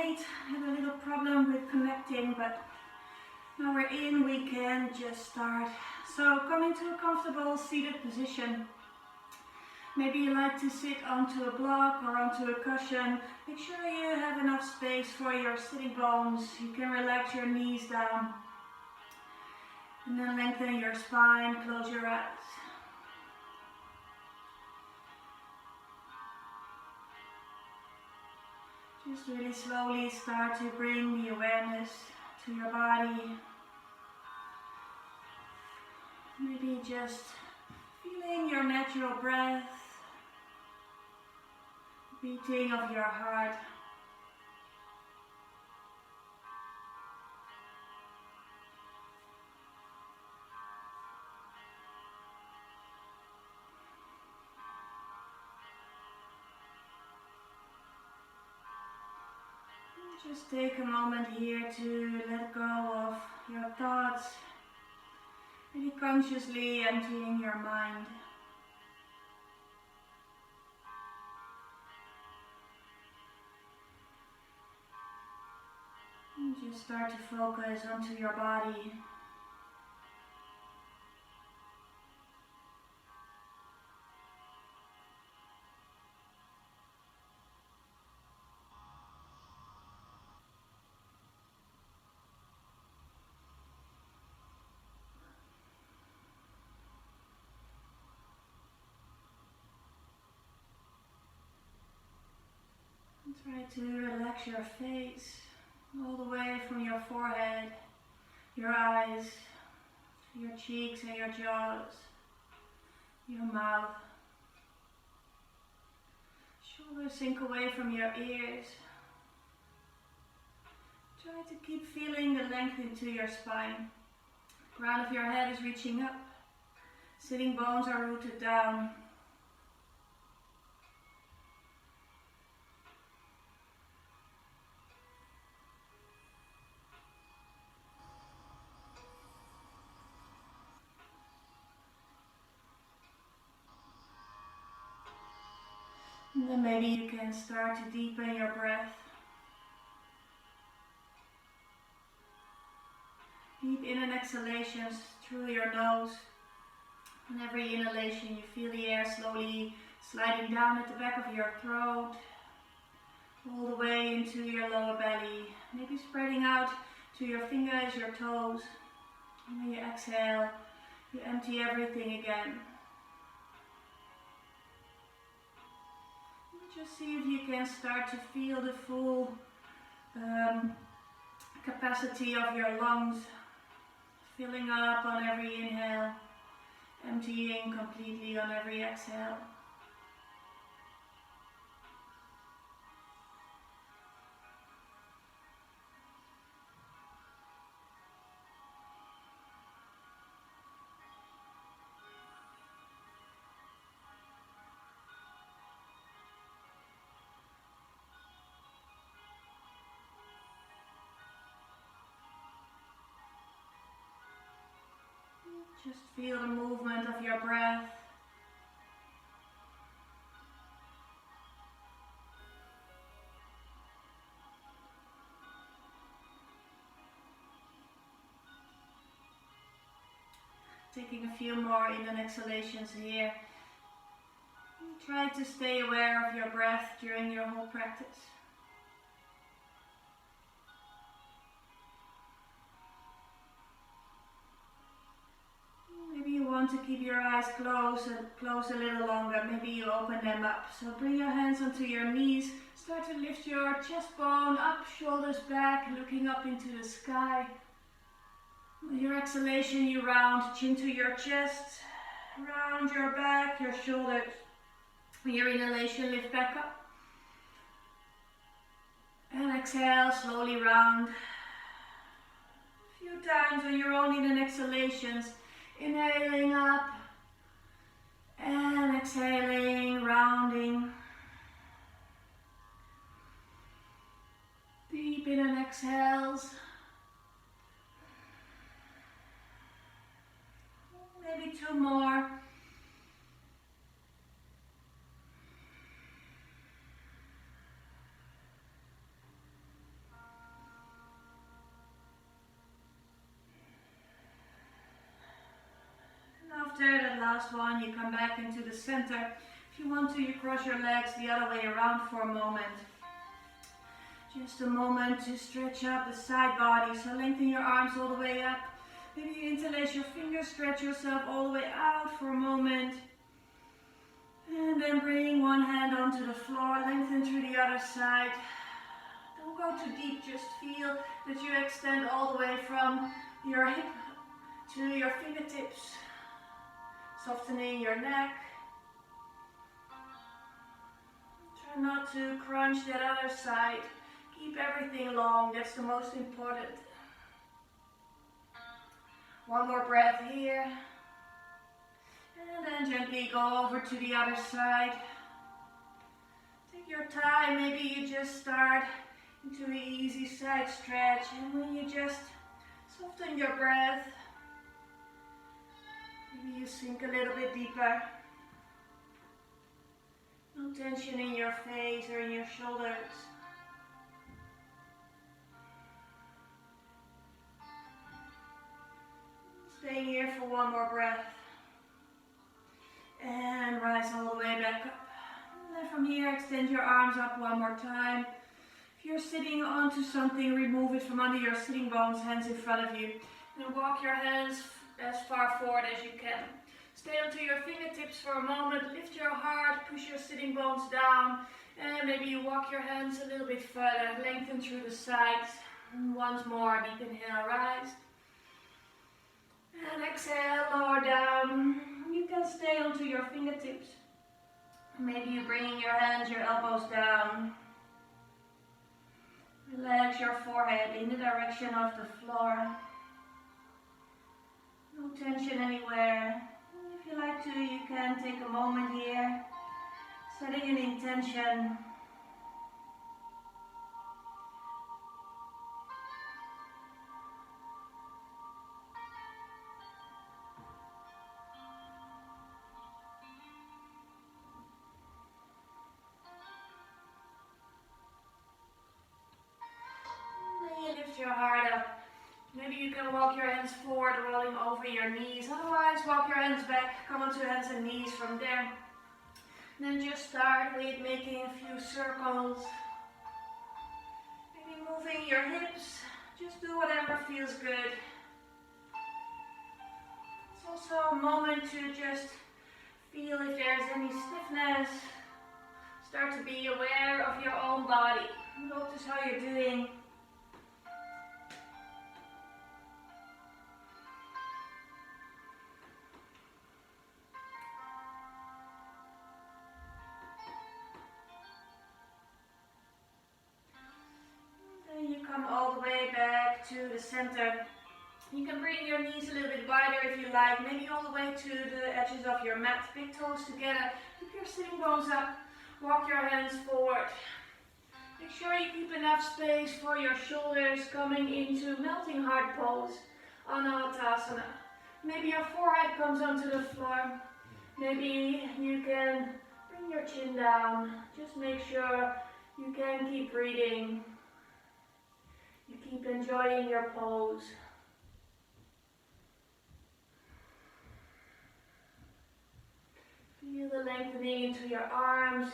late. I had a little problem with connecting, but now we're in, we can just start. So coming to a comfortable seated position. Maybe you like to sit onto a block or onto a cushion. Make sure you have enough space for your sitting bones. You can relax your knees down. And then lengthen your spine, close your eyes. Just really slowly start to bring the awareness to your body. Maybe just feeling your natural breath, beating of your heart. Just take a moment here to let go of your thoughts, really consciously emptying your mind. And just start to focus onto your body. Try to relax your face all the way from your forehead, your eyes, your cheeks and your jaws, your mouth. Shoulders sink away from your ears. Try to keep feeling the length into your spine. The crown of your head is reaching up. Sitting bones are rooted down. And then maybe you can start to deepen your breath. Deep in and exhalations through your nose. On every inhalation you feel the air slowly sliding down at the back of your throat, all the way into your lower belly. Maybe spreading out to your fingers, your toes. And when you exhale, you empty everything again. Just see if you can start to feel the full capacity of your lungs, filling up on every inhale, emptying completely on every exhale. Just feel the movement of your breath. Taking a few more in and exhalations here. Try to stay aware of your breath during your whole practice. To keep your eyes closed a little longer, maybe you open them up. So bring your hands onto your knees, start to lift your chest bone up, shoulders back, looking up into the sky. With your exhalation you round chin to your chest, round your back, your shoulders. With your inhalation lift back up. And exhale, slowly round. A few times on your own in and exhalations. Inhaling up and exhaling, rounding. Deep in and exhales. Maybe two more. last one, you come back into the center. If you want to, you cross your legs the other way around for a moment. Just a moment to stretch up the side body. So lengthen your arms all the way up. Maybe you interlace your fingers, stretch yourself all the way out for a moment. And then bring one hand onto the floor, lengthen through the other side. Don't go too deep, just feel that you extend all the way from your hip to your fingertips. Softening your neck. Try not to crunch that other side. Keep everything long, that's the most important. One more breath here. And then gently go over to the other side. Take your time, maybe you just start into an easy side stretch, and when you just soften your breath, maybe you sink a little bit deeper. No tension in your face or in your shoulders. Stay here for one more breath. And rise all the way back up. And then from here, extend your arms up one more time. If you're sitting onto something, remove it from under your sitting bones, hands in front of you. And walk your hands as far forward as you can. Stay onto your fingertips for a moment. Lift your heart, push your sitting bones down. And maybe you walk your hands a little bit further. Lengthen through the sides. And once more, deep inhale, rise. And exhale, lower down. You can stay onto your fingertips. Maybe you bring your hands, your elbows down. Relax your forehead in the direction of the floor. No tension anywhere. If you like to, you can take a moment here, setting an intention. Lift your heart up. Maybe you can walk your hands forward, rolling over your knees. Otherwise, walk your hands back, come onto hands and knees from there. And then just start with making a few circles. Maybe moving your hips. Just do whatever feels good. It's also a moment to just feel if there's any stiffness. Start to be aware of your own body. Notice how you're doing. To the center. You can bring your knees a little bit wider if you like, maybe all the way to the edges of your mat, big toes together. Keep your sitting bones up, walk your hands forward. Make sure you keep enough space for your shoulders coming into melting heart pose, Anahatasana. Maybe your forehead comes onto the floor. Maybe you can bring your chin down. Just make sure you can keep breathing. You keep enjoying your pose. Feel the lengthening into your arms,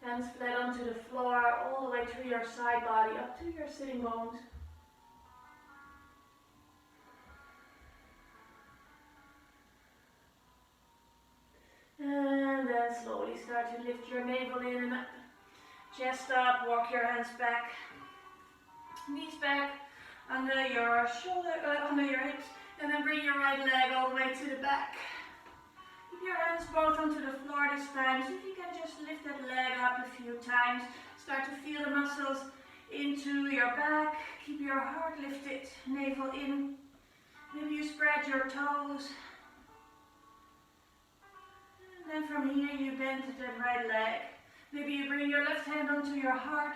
hands flat onto the floor, all the way through your side body, up to your sitting bones. And then slowly start to lift your navel in and up. Chest up, walk your hands back. Knees back, under your shoulder, under your hips, and then bring your right leg all the way to the back. Keep your hands both onto the floor this time. So if you can just lift that leg up a few times, start to feel the muscles into your back. Keep your heart lifted, navel in. Maybe you spread your toes. And then from here you bend that right leg. Maybe you bring your left hand onto your heart.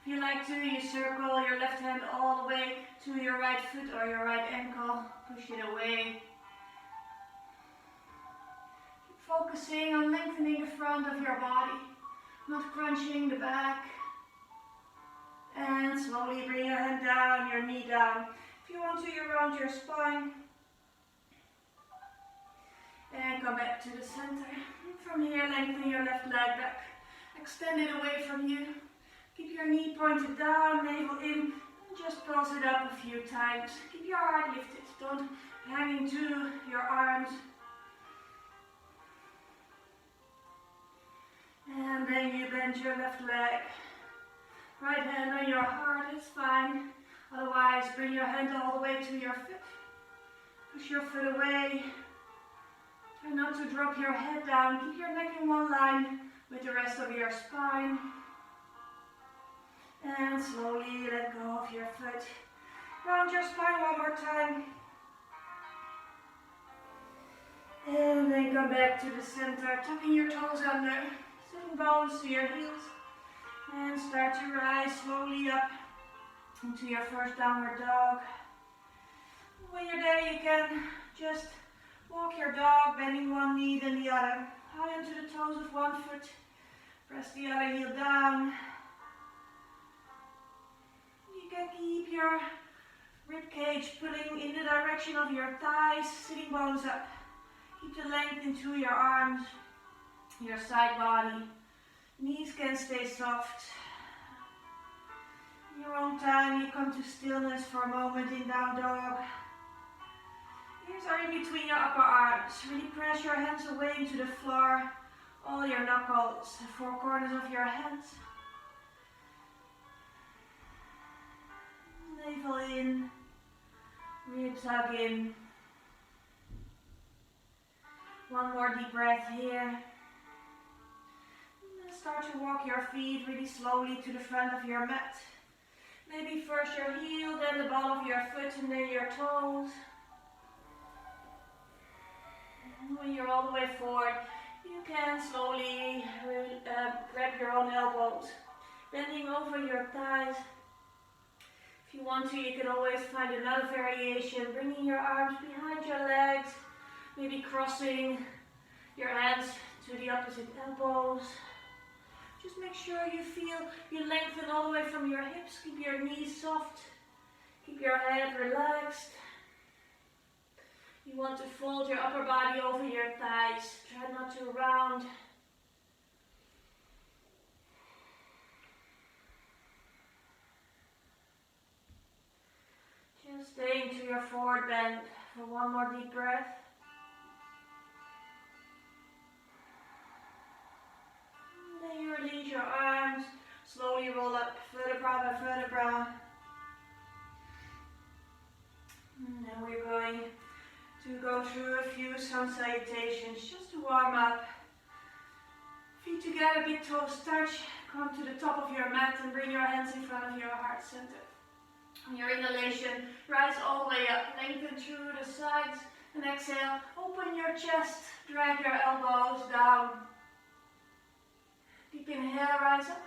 If you like to, you circle your left hand all the way to your right foot or your right ankle. Push it away. Keep focusing on lengthening the front of your body, not crunching the back. And slowly bring your hand down, your knee down. If you want to, you round your spine. And come back to the center. From here, lengthen your left leg back. Extend it away from you. Keep your knee pointed down, navel in. And just pulse it up a few times. Keep your heart lifted. Don't hang into your arms. And then you bend your left leg. Right hand on your heart, it's fine. Otherwise, bring your hand all the way to your foot. Push your foot away. Try not to drop your head down. Keep your neck in one line with the rest of your spine. And slowly let go of your foot. Round your spine one more time. And then come back to the center, tucking your toes under, sitting bones to your heels. And start to rise slowly up into your first downward dog. When you're there, you can just walk your dog, bending one knee then the other. High onto the toes of one foot. Press the other heel down. You can keep your rib cage pulling in the direction of your thighs, sitting bones up. Keep the length into your arms, your side body. Knees can stay soft. In your own time, you come to stillness for a moment in down dog. Ears are in between your upper arms. Really press your hands away into the floor. All your knuckles, the four corners of your hands. Navel in, ribs hug in. One more deep breath here. Start to walk your feet really slowly to the front of your mat. Maybe first your heel, then the ball of your foot, and then your toes. And when you're all the way forward, you can slowly grab your own elbows, bending over your thighs. If you want to, you can always find another variation, bringing your arms behind your legs, maybe crossing your hands to the opposite elbows. Just make sure you feel you lengthen all the way from your hips. Keep your knees soft. Keep your head relaxed. You want to fold your upper body over your thighs. Try not to round. Just stay into your forward bend for one more deep breath. Then you release your arms, slowly roll up vertebra by vertebra. And then we're going to go through a few sun salutations just to warm up. Feet together, big toes touch. Come to the top of your mat and bring your hands in front of your heart center. On your inhalation, rise all the way up, lengthen through the sides, and exhale, open your chest, drag your elbows down. Deep inhale, rise up,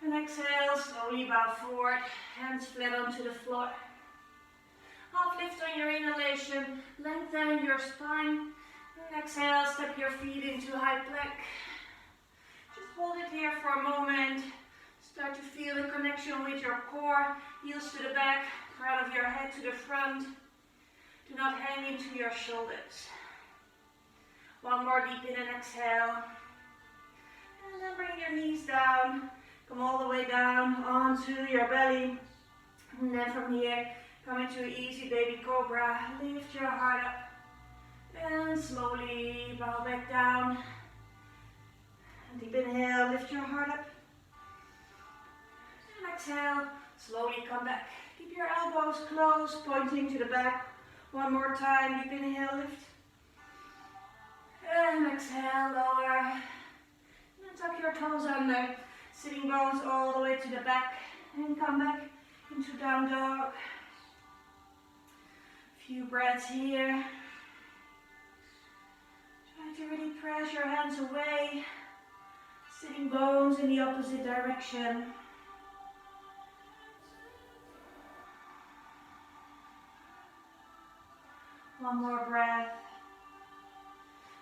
and exhale, slowly bow forward, hands flat onto the floor. Half lift on your inhalation, lengthen your spine, and exhale, step your feet into high plank. Just hold it here for a moment. Start to feel the connection with your core, heels to the back, crown of your head to the front. Do not hang into your shoulders. One more deep in and exhale. And then bring your knees down. Come all the way down onto your belly. And then from here, come into easy baby cobra. Lift your heart up. And slowly bow back down. Deep inhale, lift your heart up. And exhale, slowly come back. Keep your elbows close, pointing to the back. One more time, deep inhale, lift. And exhale, lower. And tuck your toes under. Sitting bones all the way to the back. And come back into down dog. Few breaths here. Try to really press your hands away. Sitting bones in the opposite direction. One more breath.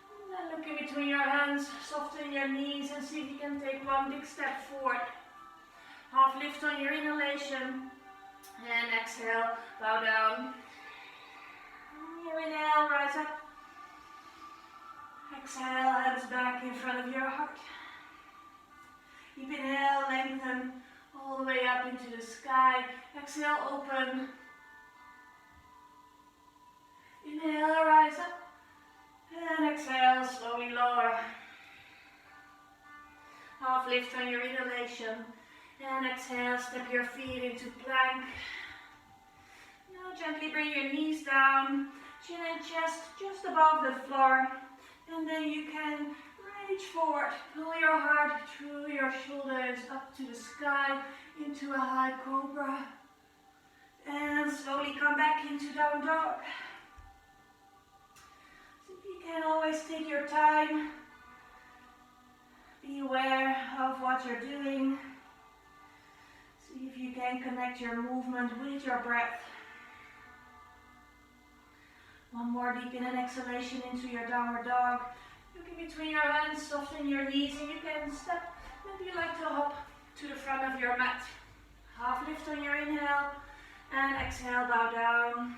And then look in between your hands, soften your knees and see if you can take one big step forward. Half lift on your inhalation. And exhale, bow down. Your inhale, rise up. Exhale, hands back in front of your heart. Deep inhale, lengthen all the way up into the sky. Exhale, open. Inhale, rise up. And exhale, slowly lower. Half lift on your inhalation. And exhale, step your feet into plank. Now gently bring your knees down, chin and chest just above the floor. And then you can reach forward, pull your heart through your shoulders up to the sky into a high cobra. And slowly come back into down dog. So you can always take your time. Be aware of what you're doing. See if you can connect your movement with your breath. One more deep in and exhalation into your downward dog. Look in between your hands, soften your knees, and you can step. Maybe you like to hop to the front of your mat. Half lift on your inhale, and exhale, bow down.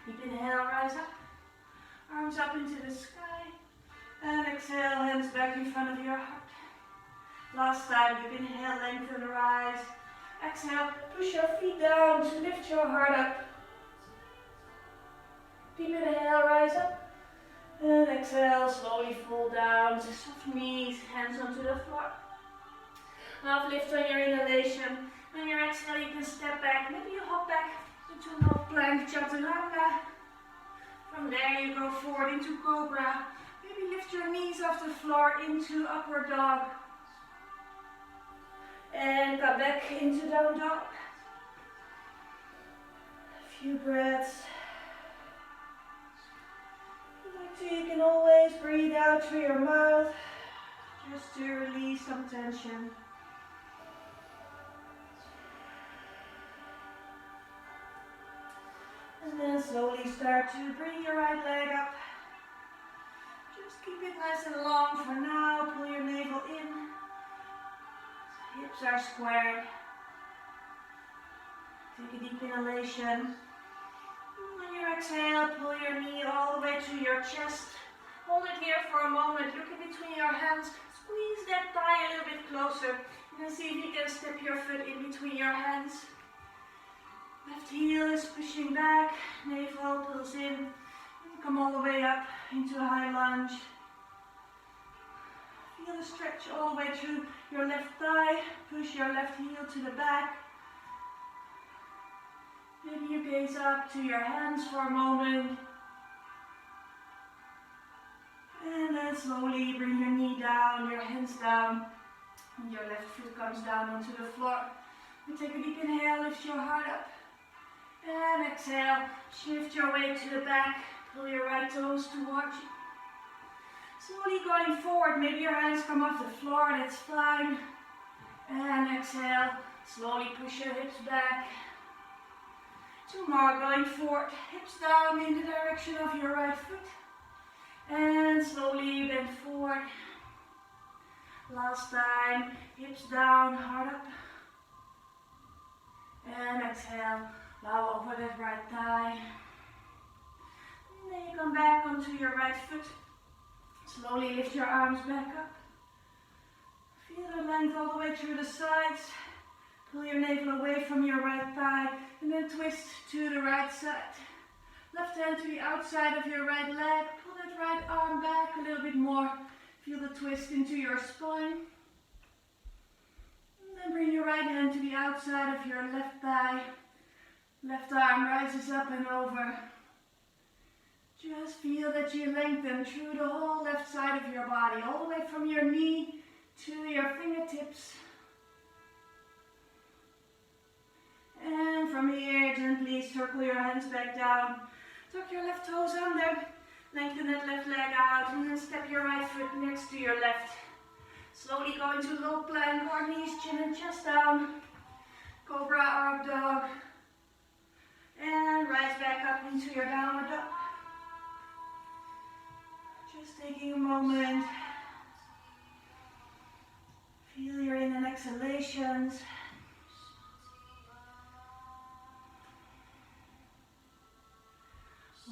Deep inhale, rise up. Arms up into the sky. And exhale, hands back in front of your heart. Last time, deep inhale, lengthen, rise. Exhale, push your feet down to lift your heart up. Deep inhale, rise up. And exhale, slowly fall down to soft knees, hands onto the floor. Half lift on your inhalation. On your exhale, you can step back. Maybe you hop back into low plank, chaturanga. From there, you go forward into cobra. Maybe lift your knees off the floor into upward dog. And come back into down dog. A few breaths. You can always breathe out through your mouth, just to release some tension. And then slowly start to bring your right leg up. Just keep it nice and long for now. Pull your navel in. Hips are squared. Take a deep inhalation. On your exhale, pull your knee all the way to your chest. Hold it here for a moment. Look in between your hands. Squeeze that thigh a little bit closer. And see if you can step your foot in between your hands. Left heel is pushing back. Navel pulls in. And come all the way up into a high lunge. Feel the stretch all the way through your left thigh. Push your left heel to the back. Maybe you gaze up to your hands for a moment. And then slowly bring your knee down, your hands down. And your left foot comes down onto the floor. And take a deep inhale, lift your heart up. And exhale, shift your weight to the back. Pull your right toes towards you. Slowly going forward, maybe your hands come off the floor, that's fine. And exhale, slowly push your hips back. Two more, going forward, hips down in the direction of your right foot. And slowly bend forward. Last time, hips down, heart up. And exhale, bow over that right thigh. And then you come back onto your right foot. Slowly lift your arms back up. Feel the length all the way through the sides. Pull your navel away from your right thigh and then twist to the right side. Left hand to the outside of your right leg. Pull that right arm back a little bit more. Feel the twist into your spine. And then bring your right hand to the outside of your left thigh. Left arm rises up and over. Just feel that you lengthen through the whole left side of your body, all the way from your knee to your fingertips. And from here, gently circle your hands back down. Tuck your left toes under. Lengthen that left leg out and then step your right foot next to your left. Slowly go into low plank or knees, chin and chest down. Cobra or up dog. And rise back up into your downward dog. Just taking a moment. Feel your in and exhalations.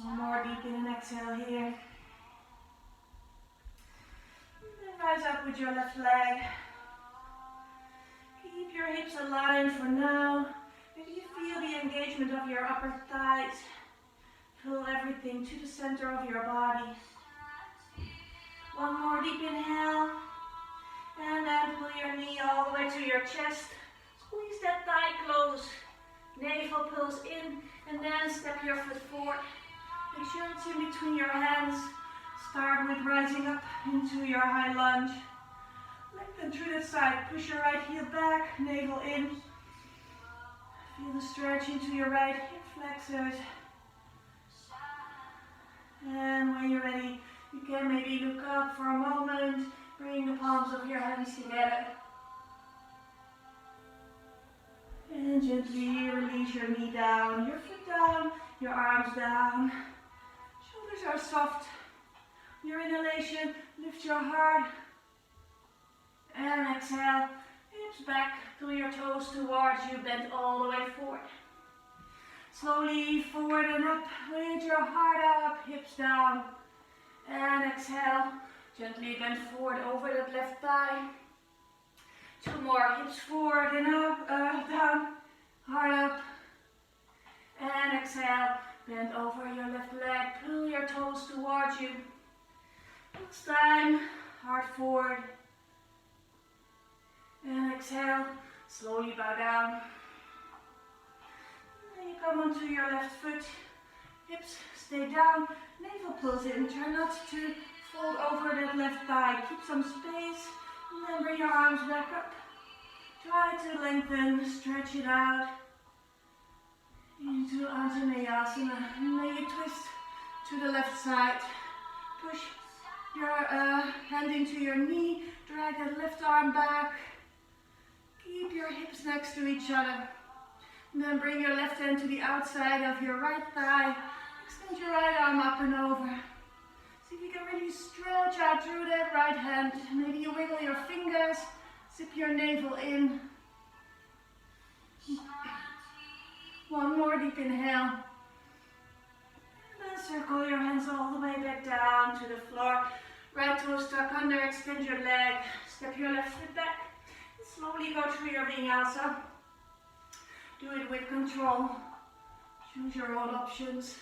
One more deep in and exhale here. up with your left leg. Keep your hips aligned for now. Maybe you feel the engagement of your upper thighs. Pull everything to the center of your body. One more deep inhale. And then pull your knee all the way to your chest. Squeeze that thigh close. Navel pulls in. And then step your foot forward. Make sure it's in between your hands. Start with rising up into your high lunge. Lengthen through the side. Push your right heel back. Navel in. Feel the stretch into your right hip flexors. And when you're ready, you can maybe look up for a moment. Bring the palms of your hands together. And gently release your knee down, your foot down, your arms down. Shoulders are soft. Your inhalation, lift your heart. And exhale, hips back, pull your toes towards you, bend all the way forward. Slowly forward and up, lift your heart up, hips down. And exhale, gently bend forward over that left thigh. Two more, hips forward and up, down, heart up. And exhale, bend over your left leg, pull your toes towards you. Next time, heart forward. And exhale, slowly bow down. And you come onto your left foot, hips stay down, navel pulls in. Try not to fold over that left thigh. Keep some space, and then bring your arms back up. Try to lengthen, stretch it out into Anjaneyasana. And then you twist to the left side. Push your hand into your knee, drag that left arm back. Keep your hips next to each other. And then bring your left hand to the outside of your right thigh. Extend your right arm up and over. See if you can really stretch out through that right hand. Maybe you wiggle your fingers, zip your navel in. One more deep inhale. And then circle your hands all the way back down to the floor. Right toe stuck under, extend your leg. Step your left foot back. And slowly go through your vinyasa. Do it with control. Choose your own options.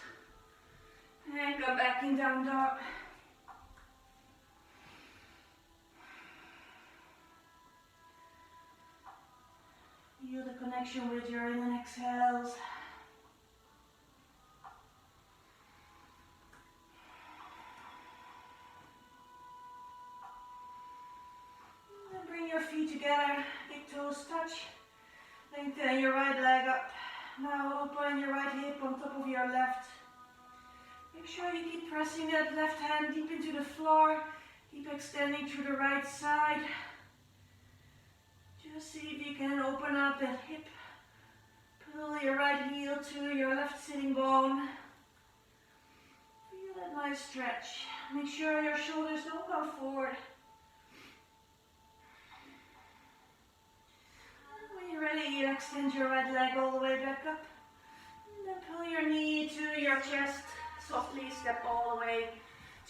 And go back in down dog. Feel the connection with your in and exhales. And then bring your feet together, big toes touch. Lengthen your right leg up. Now open your right hip on top of your left. Make sure you keep pressing that left hand deep into the floor. Keep extending through the right side. Just see if you can open up that hip. Pull your right heel to your left sitting bone. Feel that nice stretch. Make sure your shoulders don't go forward. When you're ready, you extend your right leg all the way back up. And then pull your knee to your chest. Softly step all the way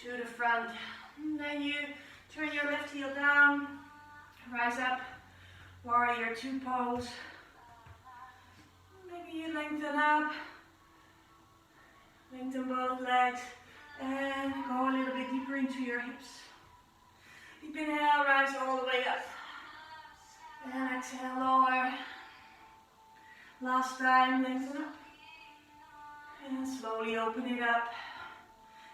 to the front. And then you turn your left heel down. Rise up. Warrior two pose. Maybe you lengthen up. Lengthen both legs. And go a little bit deeper into your hips. Deep inhale, rise all the way up. And exhale, lower. Last time, lengthen up. And slowly open it up.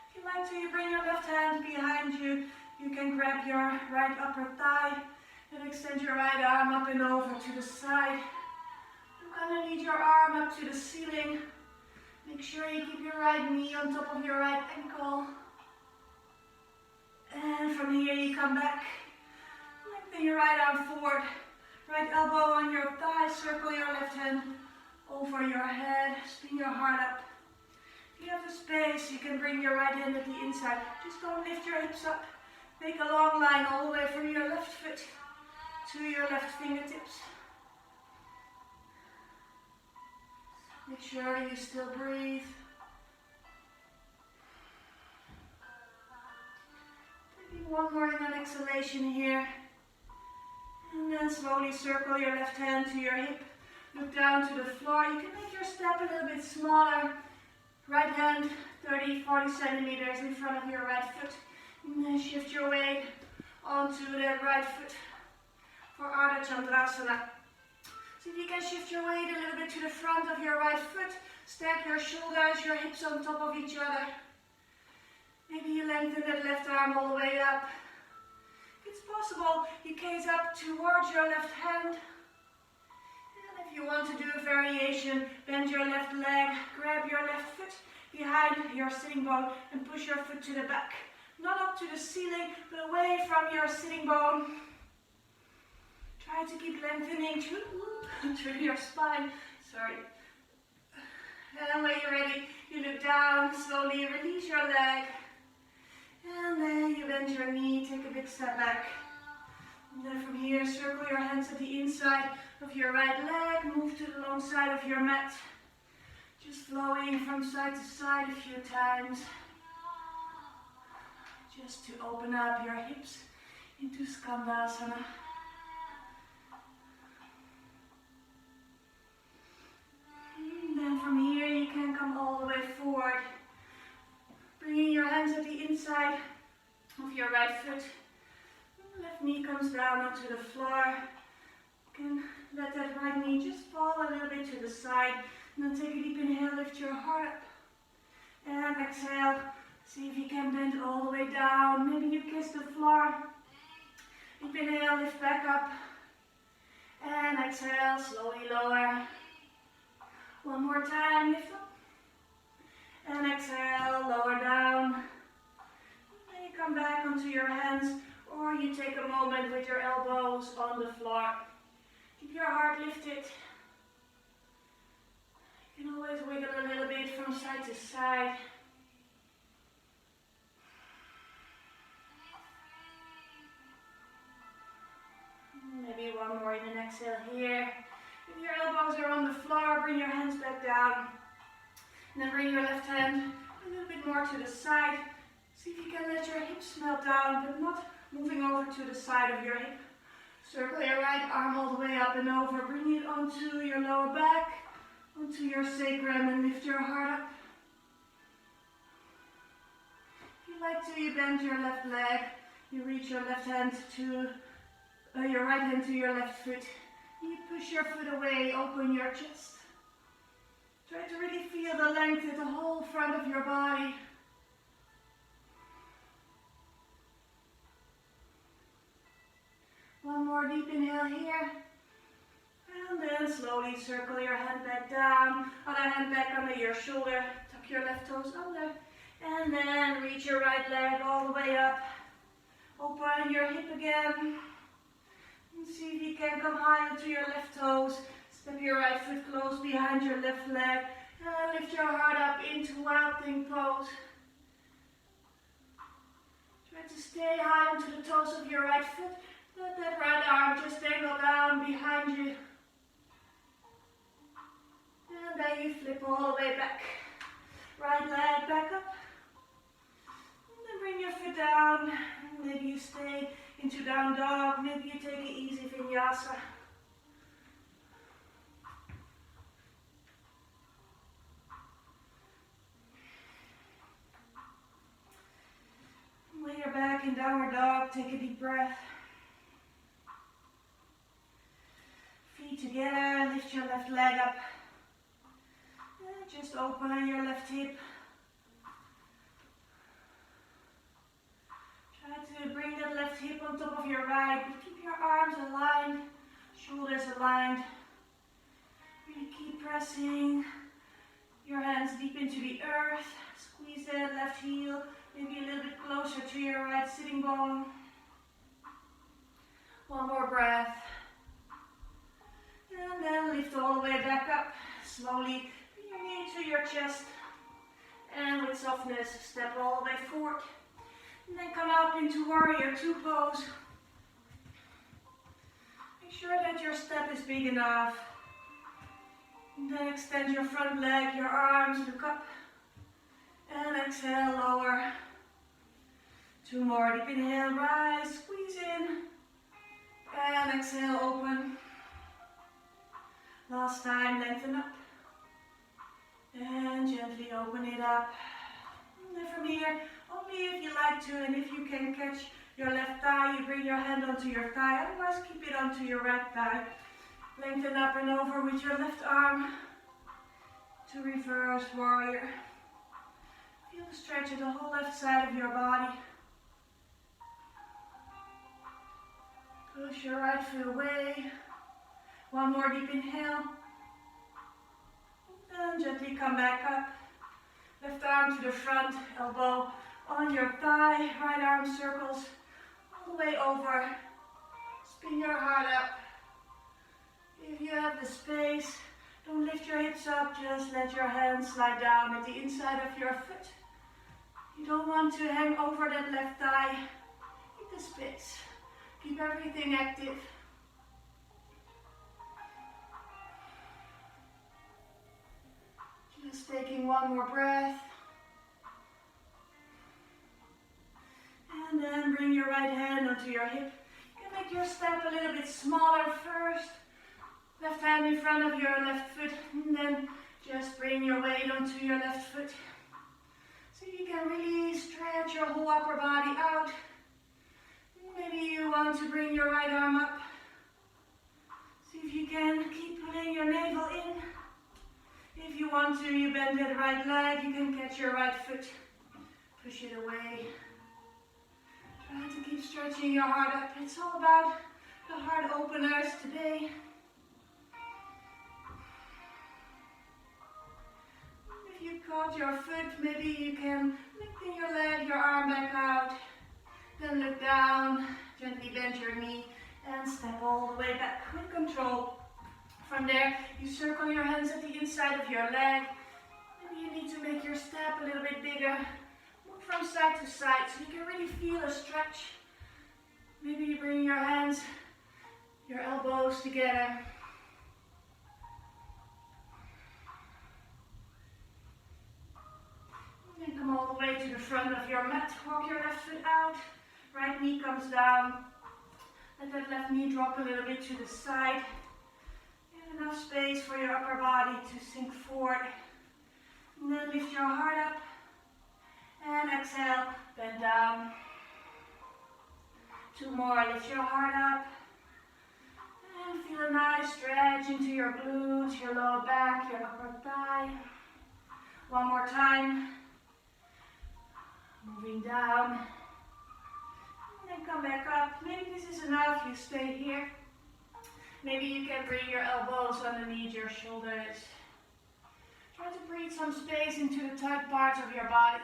If you like to, you bring your left hand behind you. You can grab your right upper thigh. And extend your right arm up and over to the side. You're gonna lead your arm up to the ceiling. Make sure you keep your right knee on top of your right ankle. And from here you come back. Lengthen your right arm forward. Right elbow on your thigh. Circle your left hand over your head. Spin your heart up. If you have the space, you can bring your right hand at the inside. Just don't lift your hips up. Make a long line all the way from your left foot to your left fingertips. Make sure you still breathe. Taking One more in an exhalation here. And then slowly circle your left hand to your hip. Look down to the floor. You can make your step a little bit smaller. Right hand 30-40 centimeters in front of your right foot. And then shift your weight onto the right foot for Ardha Chandrasana. So if you can shift your weight a little bit to the front of your right foot, stack your shoulders, your hips on top of each other. Maybe you lengthen that left arm all the way up. If it's possible, you gaze up towards your left hand. And if you want to do a variation, bend your left leg, grab your left foot behind your sitting bone and push your foot to the back. Not up to the ceiling, but away from your sitting bone. Try to keep lengthening through your spine. Sorry. And when you're ready, you look down, slowly release your leg. And then you bend your knee, take a big step back. And then from here, circle your hands at the inside of your right leg, move to the long side of your mat. Just flowing from side to side a few times. Just to open up your hips into Skandasana. And then from here you can come all the way forward. Bringing your hands at the inside of your right foot. Left knee comes down onto the floor. You can let that right knee just fall a little bit to the side. And then take a deep inhale, lift your heart up. And exhale. See if you can bend all the way down. Maybe you kiss the floor. Deep inhale, lift back up. And exhale, slowly lower. One more time, lift up. And exhale, lower down. Then you come back onto your hands, or you take a moment with your elbows on the floor. Keep your heart lifted. You can always wiggle a little bit from side to side. Maybe one more in an exhale here. If your elbows are on the floor, bring your hands back down. And then bring your left hand a little bit more to the side. See if you can let your hips melt down, but not moving over to the side of your hip. Circle your right arm all the way up and over. Bring it onto your lower back, onto your sacrum, and lift your heart up. If you like to, you bend your left leg. You reach your left hand to your right hand to your left foot. You push your foot away, open your chest. Try to really feel the length of the whole front of your body. One more deep inhale here. And then slowly circle your hand back down. Other hand back under your shoulder. Tuck your left toes under. And then reach your right leg all the way up. Open your hip again. And see if you can come high onto your left toes. Step your right foot close behind your left leg. And lift your heart up into Wild Thing pose. Try to stay high onto the toes of your right foot. Let that right arm just dangle down behind you. And then you flip all the way back. Right leg back up. And then bring your foot down. Maybe you stay into down dog. Maybe you take it easy vinyasa. When you're back in downward dog, take a deep breath. Feet together, lift your left leg up. And just open your left hip. Try to bring that left hip on top of your right, but keep your arms aligned, shoulders aligned. Really keep pressing your hands deep into the earth. Squeeze that left heel, maybe a little bit closer to your right sitting bone. One more breath. And then lift all the way back up. Slowly bring your knee to your chest. And with softness, step all the way forward. And then come up into Warrior Two pose. Make sure that your step is big enough. And then extend your front leg, your arms, look up. And exhale, lower 2 more. Deep inhale, rise, squeeze in. And exhale, open. Last time, lengthen up. And gently open it up. And from here, only if you like to, and if you can catch your left thigh, you bring your hand onto your thigh. Otherwise, keep it onto your right thigh. Lengthen up and over with your left arm to reverse warrior. Feel the stretch of the whole left side of your body. Push your right foot away. 1 more deep inhale. And gently come back up. Left arm to the front, elbow on your thigh. Right arm circles all the way over. Spin your heart up. If you have the space, don't lift your hips up, just let your hands slide down at the inside of your foot. You don't want to hang over that left thigh. Keep the space. Keep everything active. Just taking 1 more breath. And then bring your right hand onto your hip. You can make your step a little bit smaller first. Left hand in front of your left foot. And then just bring your weight onto your left foot. So you can really stretch your whole upper body out. Maybe you want to bring your right arm up. See if you can keep pulling your navel in. If you want to, you bend that right leg. You can catch your right foot. Push it away. Try to keep stretching your heart up. It's all about the heart openers today. If you caught your foot, maybe you can lengthen your leg, your arm back out. Then look down, gently bend your knee and step all the way back with control. From there, you circle your hands at the inside of your leg. Maybe you need to make your step a little bit bigger. Move from side to side so you can really feel a stretch. Maybe you bring your hands, your elbows together. And come all the way to the front of your mat. Walk your left foot out. Right knee comes down. Let that left knee drop a little bit to the side. Get enough space for your upper body to sink forward. And then lift your heart up. And exhale, bend down. 2 more, lift your heart up. And feel a nice stretch into your glutes, your lower back, your upper thigh. 1 more time. Moving down. And come back up. Maybe this is enough, you stay here. Maybe you can bring your elbows underneath your shoulders. Try to breathe some space into the tight parts of your body.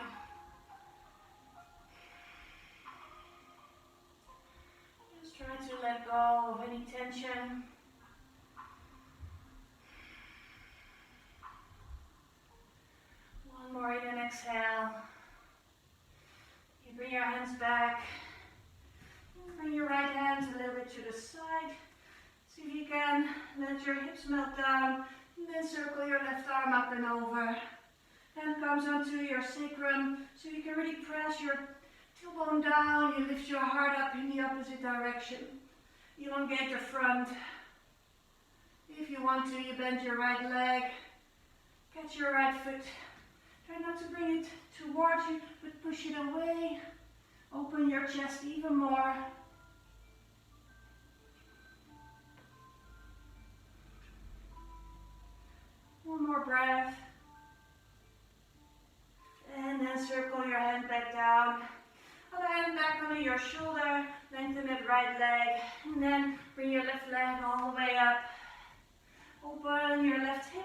Just try to let go of any tension. One more in and exhale. You bring your hands back. Bring your right hands a little bit to the side. See if you can let your hips melt down. And then circle your left arm up and over. Hand comes onto your sacrum. So you can really press your tailbone down. You lift your heart up in the opposite direction. Elongate your front. If you want to, you bend your right leg. Catch your right foot. Try not to bring it towards you, but push it away. Open your chest even more. One more breath. And then circle your hand back down. Other hand back under your shoulder. Lengthen that right leg. And then bring your left leg all the way up. Open your left hip.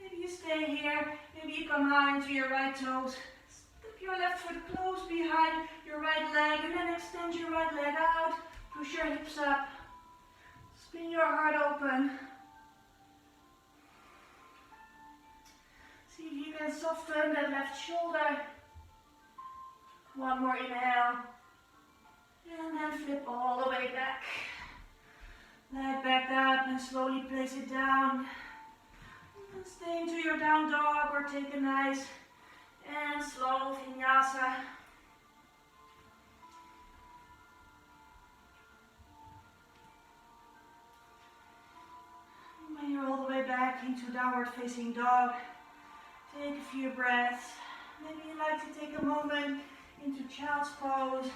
Maybe you stay here. Maybe you come high into your right toes. Step your left foot close behind your right leg. And then extend your right leg out. Push your hips up. Spin your heart open. See if you can soften that left shoulder. One more inhale. And then flip all the way back. Leg back up and slowly place it down. And stay into your down dog or take a nice and slow vinyasa. back into downward facing dog. Take a few breaths. Maybe you'd like to take a moment into child's pose.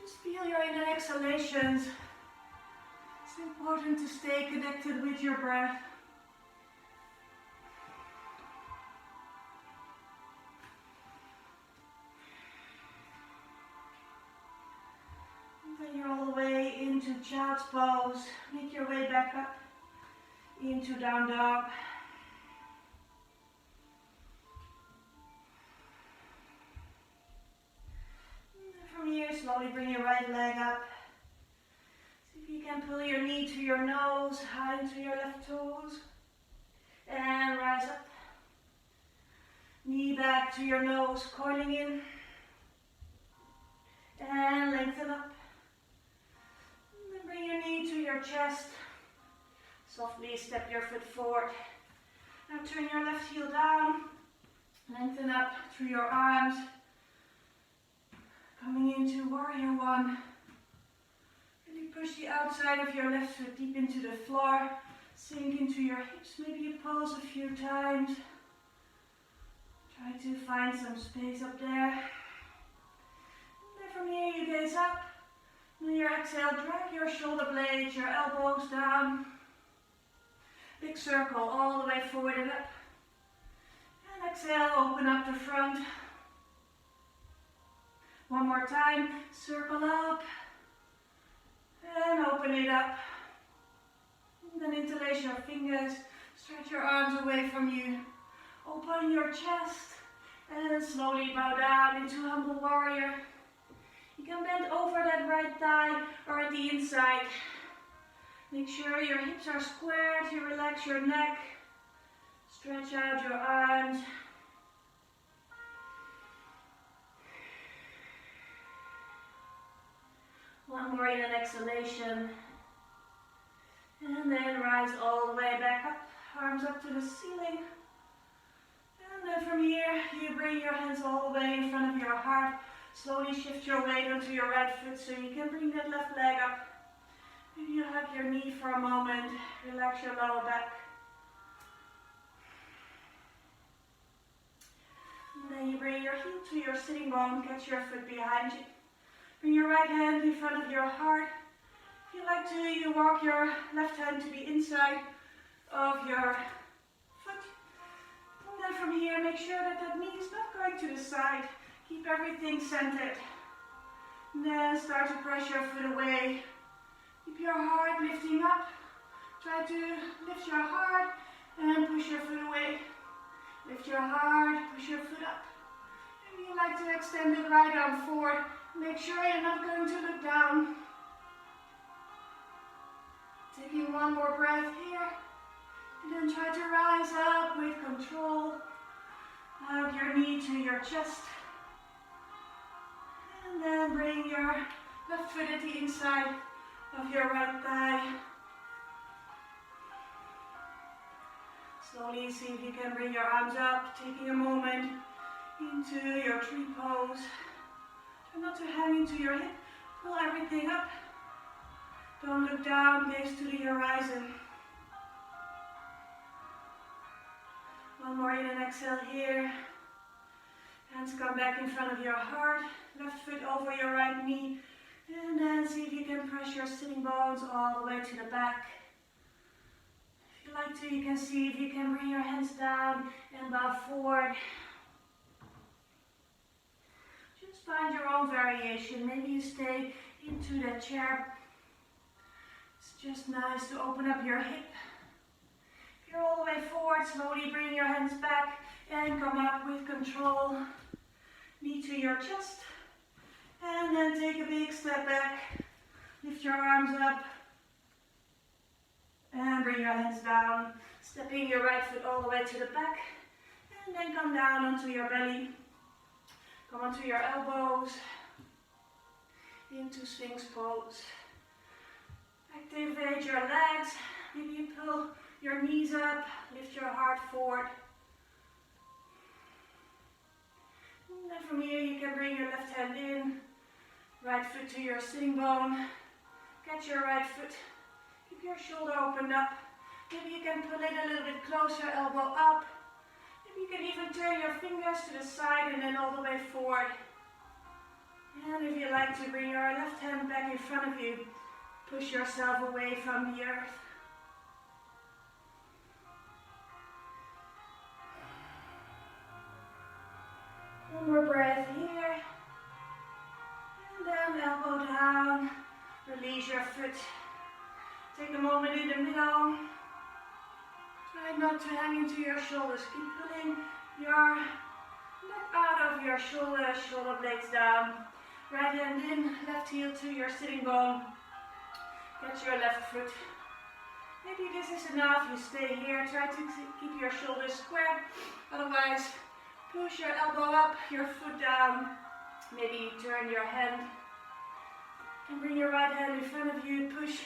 Just feel your inner exhalations. It's important to stay connected with your breath. Then you're all the way into child's pose. Make your way back up into down dog. And from here, slowly bring your right leg up. See if you can pull your knee to your nose, high into your left toes. And rise up. Knee back to your nose, coiling in. And lengthen up. Bring your knee to your chest. Softly step your foot forward. Now turn your left heel down. Lengthen up through your arms. Coming into warrior one. Really push the outside of your left foot deep into the floor. Sink into your hips. Maybe you pause a few times. Try to find some space up there. And then from here you gaze up. On your exhale, drag your shoulder blades, your elbows down. Big circle all the way forward and up. And exhale, open up the front. One more time, circle up. And open it up. And then interlace your fingers, stretch your arms away from you. Open your chest and slowly bow down into humble warrior. You can bend over that right thigh or at the inside. Make sure your hips are squared, you relax your neck. Stretch out your arms. One more in an exhalation. And then rise all the way back up, arms up to the ceiling. And then from here, you bring your hands all the way in front of your heart. Slowly shift your weight onto your right foot so you can bring that left leg up. Maybe you hug your knee for a moment, relax your lower back. And then you bring your heel to your sitting bone, catch your foot behind you. Bring your right hand in front of your heart. If you like to, you walk your left hand to the inside of your foot. And then from here, make sure that that knee is not going to the side. Keep everything centered. And then start to press your foot away. Keep your heart lifting up. Try to lift your heart and push your foot away. Lift your heart, push your foot up. Maybe you like to extend the right arm forward. Make sure you're not going to look down. Taking one more breath here. And then try to rise up with control. Hug your knee to your chest. And then bring your left foot at the inside of your right thigh. Slowly see if you can bring your arms up, taking a moment into your tree pose. Try not to hang into your hip, pull everything up. Don't look down, gaze to the horizon. One more in and exhale here. Hands come back in front of your heart, left foot over your right knee, and then see if you can press your sitting bones all the way to the back. If you like to, you can see if you can bring your hands down and bow forward. Just find your own variation. Maybe you stay into the chair. It's just nice to open up your hip. If you're all the way forward, slowly bring your hands back and come up with control. Knee to your chest. And then take a big step back. Lift your arms up. And bring your hands down. Stepping your right foot all the way to the back. And then come down onto your belly. Come onto your elbows. Into Sphinx pose. Activate your legs. Maybe you pull your knees up. Lift your heart forward. And then from here you can bring your left hand in. Right foot to your sitting bone. Catch your right foot. Keep your shoulder opened up. Maybe you can pull it a little bit closer, elbow up. Maybe you can even turn your fingers to the side and then all the way forward. And if you like to bring your left hand back in front of you, push yourself away from the earth. One more breath here. And then elbow down. Release your foot. Take a moment in the middle. Try not to hang into your shoulders. Keep pulling your neck out of your shoulders, shoulder blades down. Right hand in, left heel to your sitting bone. Catch your left foot. Maybe this is enough. You stay here. Try to keep your shoulders square. Otherwise, push your elbow up, your foot down. Maybe you turn your hand and bring your right hand in front of you. Push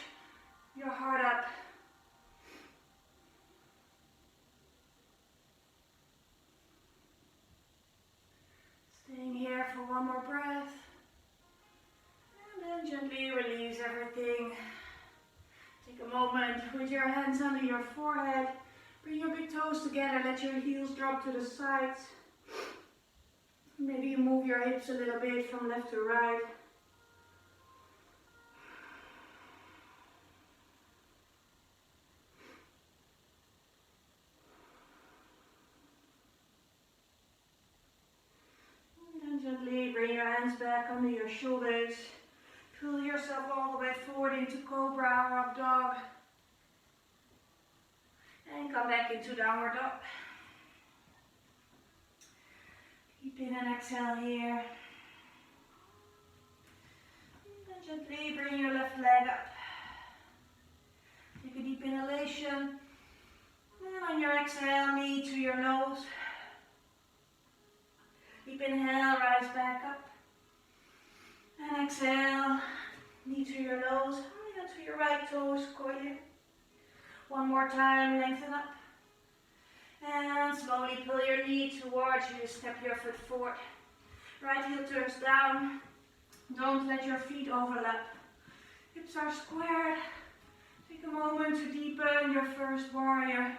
your heart up. Staying here for one more breath. And then gently release everything. Take a moment with your hands under your forehead. Bring your big toes together. Let your heels drop to the sides. Maybe you move your hips a little bit from left to right. And then gently bring your hands back under your shoulders. Pull yourself all the way forward into Cobra or Up Dog. And come back into Downward Dog. Deep in and exhale here. And gently bring your left leg up. Take a deep inhalation. And on your exhale, knee to your nose. Deep inhale, rise back up. And exhale, knee to your nose, and to your right toes, coil. One more time, lengthen up. And slowly pull your knee towards you, step your foot forward. Right heel turns down. Don't let your feet overlap. Hips are squared. Take a moment to deepen your first warrior.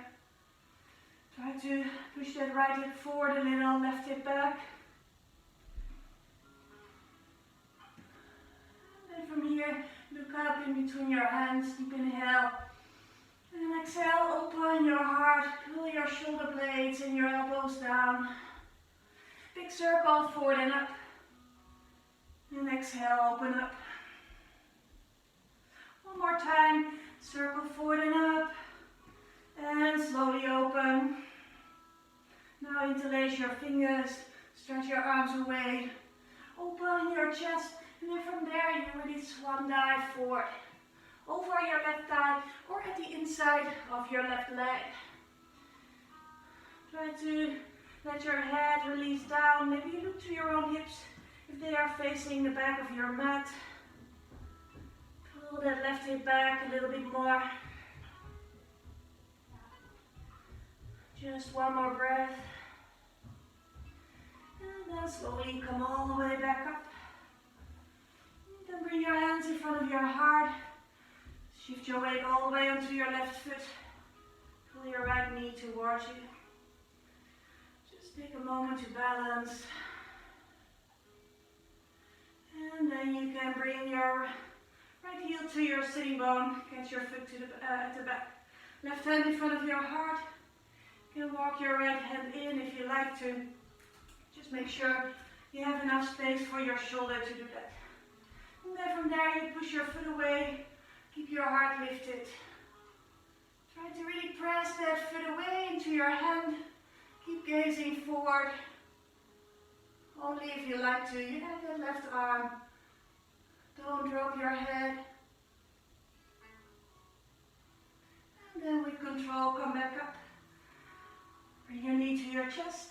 Try to push that right hip forward a little, left hip back. And from here, look up in between your hands, deep inhale. And exhale, open your heart, pull your shoulder blades and your elbows down. Big circle, forward and up. And exhale, open up. One more time, circle forward and up. And slowly open. Now interlace your fingers, stretch your arms away. Open your chest, and then from there you really swan dive forward. Over your left thigh or at the inside of your left leg. Try to let your head release down. Maybe you look to your own hips if they are facing the back of your mat. Pull that left hip back a little bit more. Just one more breath. And then slowly come all the way back up. Then bring your hands in front of your heart. Shift your weight all the way onto your left foot. Pull your right knee towards you. Just take a moment to balance. And then you can bring your right heel to your sitting bone. Catch your foot to at the back. Left hand in front of your heart. You can walk your right hand in if you like to. Just make sure you have enough space for your shoulder to do that. And then from there you push your foot away. Keep your heart lifted. Try to really press that foot away into your hand. Keep gazing forward. Only if you like to. You have that left arm. Don't drop your head. And then with control, come back up. Bring your knee to your chest.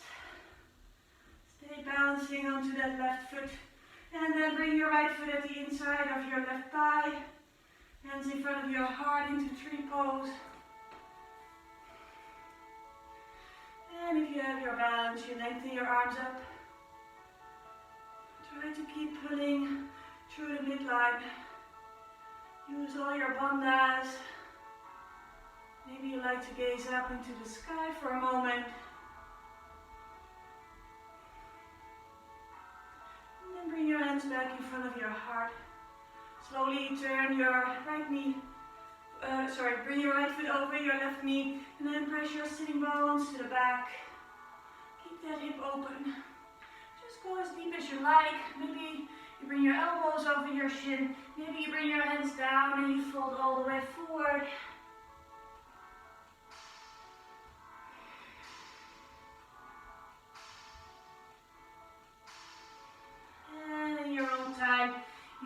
Stay balancing onto that left foot. And then bring your right foot at the inside of your left thigh. Hands in front of your heart into tree pose. And if you have your balance, you lengthen your arms up. Try to keep pulling through the midline. Use all your bandhas. Maybe you like to gaze up into the sky for a moment. And then bring your hands back in front of your heart. Slowly turn your right knee, bring your right foot over your left knee and then press your sitting bones to the back. Keep that hip open. Just go as deep as you like. Maybe you bring your elbows over your shin. Maybe you bring your hands down and you fold all the way forward. And in your own time,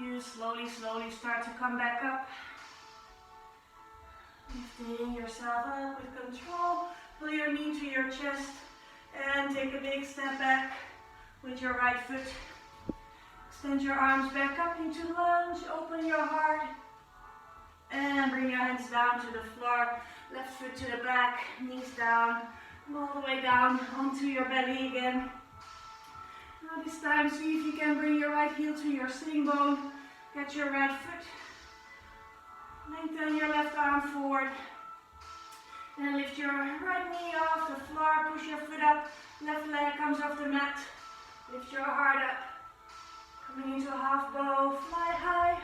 you slowly start to come back up. Lifting yourself up with control. Pull your knee to your chest and take a big step back with your right foot. Extend your arms back up into lunge. Open your heart. And bring your hands down to the floor. Left foot to the back, knees down. And all the way down onto your belly again. Now this time, see if you can bring your right heel to your sitting bone. Get your right foot. Lengthen your left arm forward. And lift your right knee off the floor. Push your foot up. Left leg comes off the mat. Lift your heart up. Coming into a half bow. Fly high.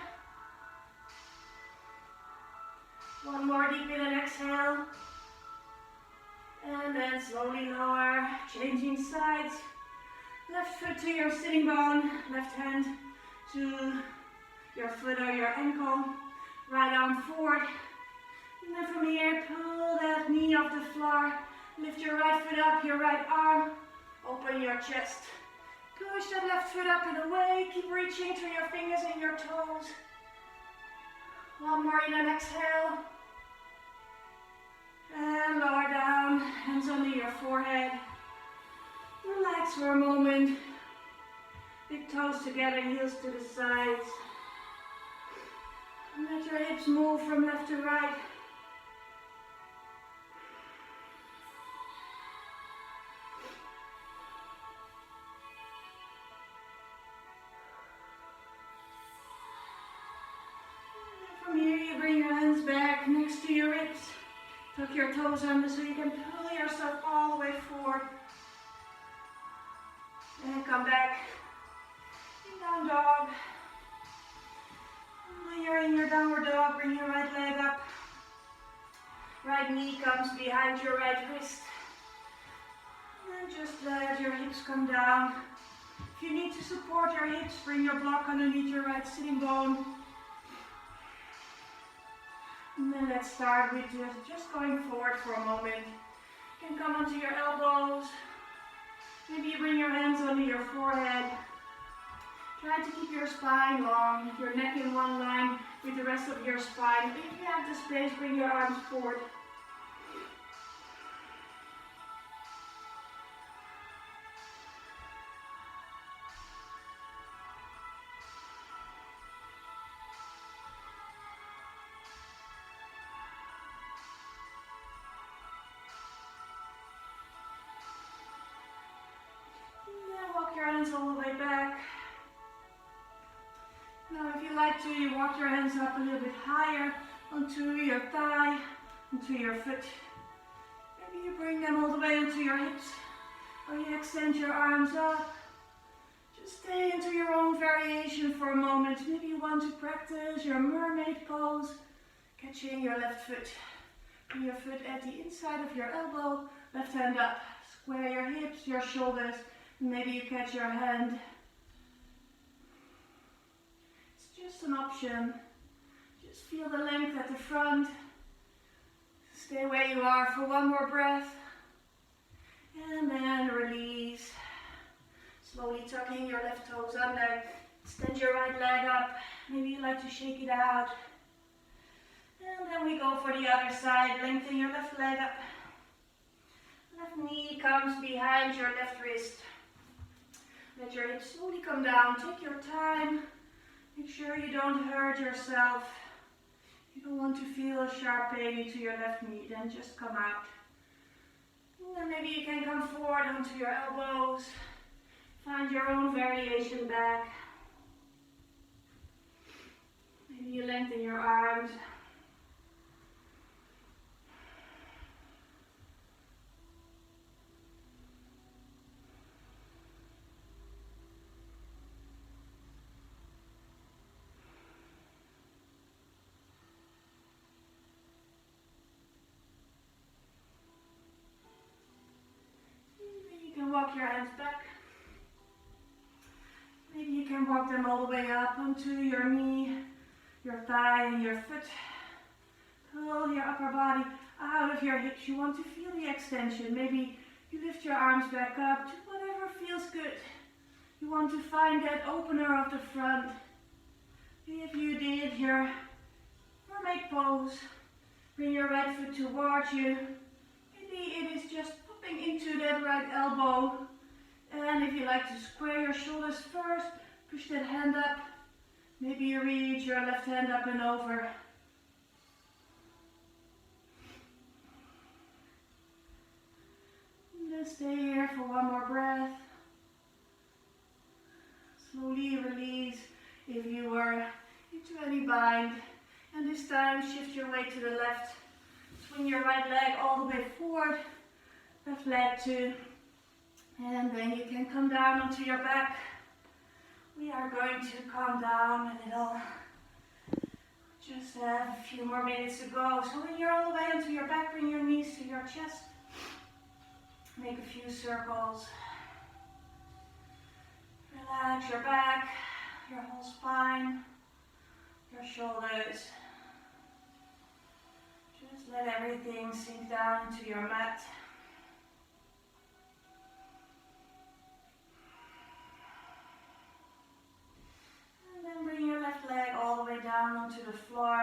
One more deep in and exhale. And then slowly lower. Changing sides. Left foot to your sitting bone. Left hand to your foot or your ankle. Right arm forward. And then from here, pull that knee off the floor. Lift your right foot up, your right arm. Open your chest. Push that left foot up and away. Keep reaching through your fingers and your toes. One more in and exhale. And lower down, hands under your forehead. Relax for a moment. Big toes together, heels to the sides. And let your hips move from left to right. And from here you bring your hands back next to your hips. Tuck your toes under so you can pull yourself all the way forward. And come back. In down dog. When you're in your downward dog, bring your right leg up. Right knee comes behind your right wrist. And just let your hips come down. If you need to support your hips, bring your block underneath your right sitting bone. And then let's start with just going forward for a moment. You can come onto your elbows. Maybe you bring your hands under your forehead. Try to keep your spine long, your neck in one line with the rest of your spine. If you have the space, bring your arms forward. And then walk your hands all the way back. Now if you like to, you walk your hands up a little bit higher onto your thigh, onto your foot. Maybe you bring them all the way onto your hips, or you extend your arms up. Just stay into your own variation for a moment. Maybe you want to practice your mermaid pose, catching your left foot. Bring your foot at the inside of your elbow, left hand up. Square your hips, your shoulders, and maybe you catch your hand. Just an option. Just feel the length at the front. Stay where you are for one more breath. And then release. Slowly tucking your left toes under. Extend your right leg up. Maybe you like to shake it out. And then we go for the other side. Lengthen your left leg up. Left knee comes behind your left wrist. Let your hips slowly come down. Take your time. Make sure you don't hurt yourself. You don't want to feel a sharp pain into your left knee, then just come out. And then maybe you can come forward onto your elbows. Find your own variation back. Maybe you lengthen your arms. walk them all the way up onto your knee, your thigh and your foot. Pull your upper body out of your hips. You want to feel the extension. Maybe you lift your arms back up to whatever feels good. You want to find that opener of the front. If you did your mermaid pose, bring your right foot towards you. Maybe it is just popping into that right elbow. And if you like to square your shoulders first, push that hand up. Maybe you reach your left hand up and over. And then stay here for one more breath. Slowly release if you were into any bind. And this time shift your weight to the left. Swing your right leg all the way forward. Left leg too. And then you can come down onto your back. We are going to calm down a little. Just have a few more minutes to go. So when you're all the way onto your back, bring your knees to your chest. Make a few circles. Relax your back, your whole spine, your shoulders. Just let everything sink down into your mat. And then bring your left leg all the way down onto the floor.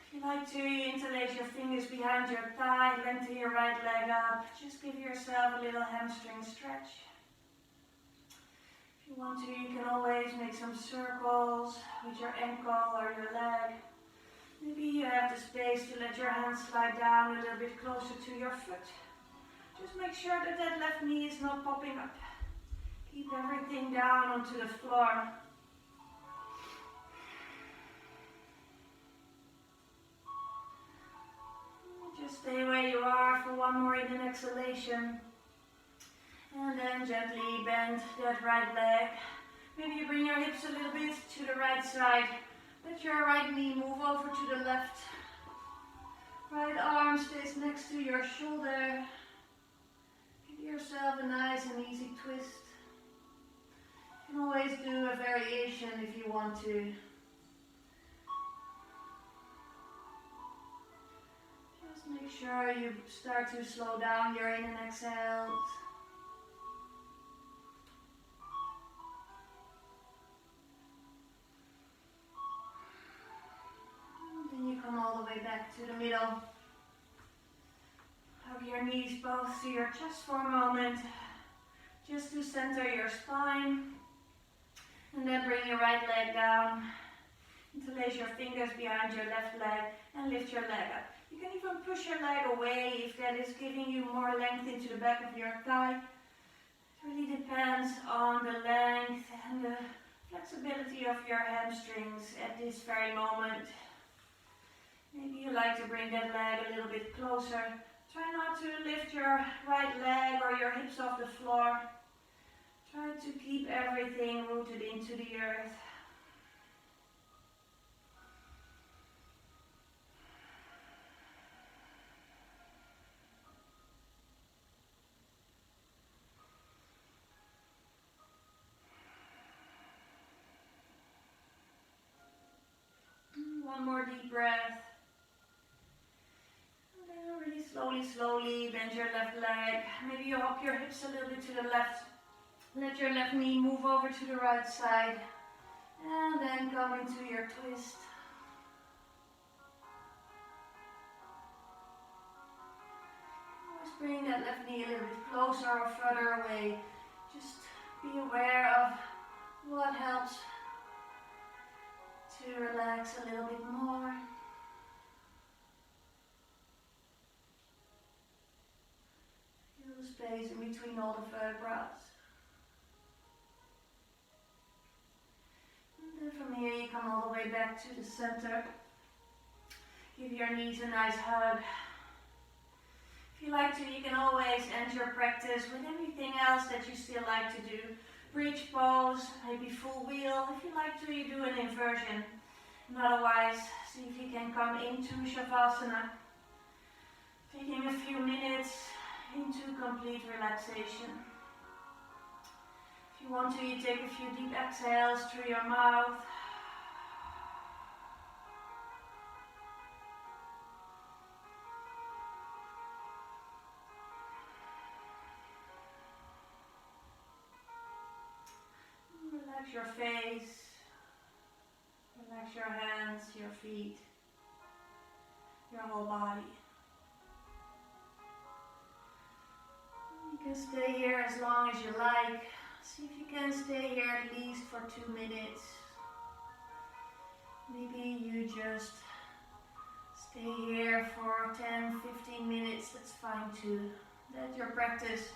If you like to, you interlace your fingers behind your thigh, lengthen your right leg up. Just give yourself a little hamstring stretch. If you want to, you can always make some circles with your ankle or your leg. Maybe you have the space to let your hands slide down a little bit closer to your foot. Just make sure that that left knee is not popping up. Keep everything down onto the floor. Just stay where you are for one more in an exhalation. And then gently bend that right leg. Maybe you bring your hips a little bit to the right side. Let your right knee move over to the left. Right arm stays next to your shoulder. Give yourself a nice and easy twist. You can always do a variation if you want to. Just make sure you start to slow down your in and exhales. And then you come all the way back to the middle. Hug your knees both to your chest for a moment, just to center your spine. And then bring your right leg down. Interlace your fingers behind your left leg and lift your leg up. You can even push your leg away if that is giving you more length into the back of your thigh. It really depends on the length and the flexibility of your hamstrings at this very moment. Maybe you like to bring that leg a little bit closer. Try not to lift your right leg or your hips off the floor. Try to keep everything rooted into the earth. One more deep breath. And then really slowly bend your left leg. Maybe you hop your hips a little bit to the left. Let your left knee move over to the right side. And then come into your twist. Always bring that left knee a little bit closer or further away. Just be aware of what helps to relax a little bit more. Feel the space in between all the vertebrae. And then from here you come all the way back to the center. Give your knees a nice hug. If you like to, you can always end your practice with anything else that you still like to do. Bridge pose, maybe full wheel. If you like to, you do an inversion. And otherwise, see if you can come into Savasana. Taking a few minutes into complete relaxation. If If you want to, you take a few deep exhales through your mouth. Relax your face, relax your hands, your feet, your whole body. You can stay here as long as you like. See if you can stay here at least for 2 minutes. Maybe you just stay here for 10-15 minutes, that's fine too. Let your practice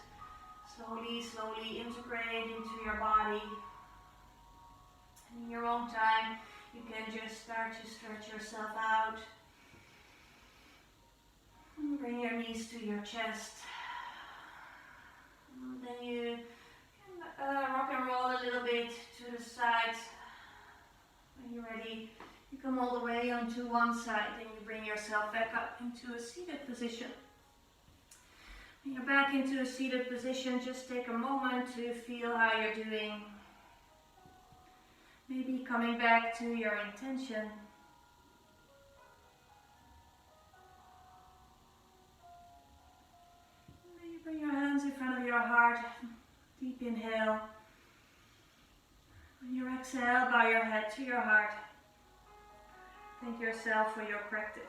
slowly integrate into your body. In your own time, you can just start to stretch yourself out. Bring your knees to your chest. And then you can rock and roll a little bit to the sides. When you're ready, you come all the way onto one side, then you bring yourself back up into a seated position. When you're back into a seated position, just take a moment to feel how you're doing. Maybe coming back to your intention. And then you bring your hands in front of your heart. Deep inhale. When you exhale, bow your head to your heart. Thank yourself for your practice.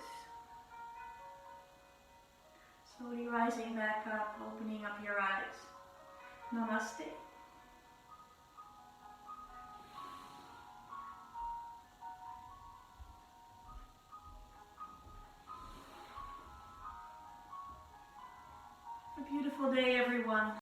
Slowly rising back up, opening up your eyes. Namaste. A beautiful day, everyone.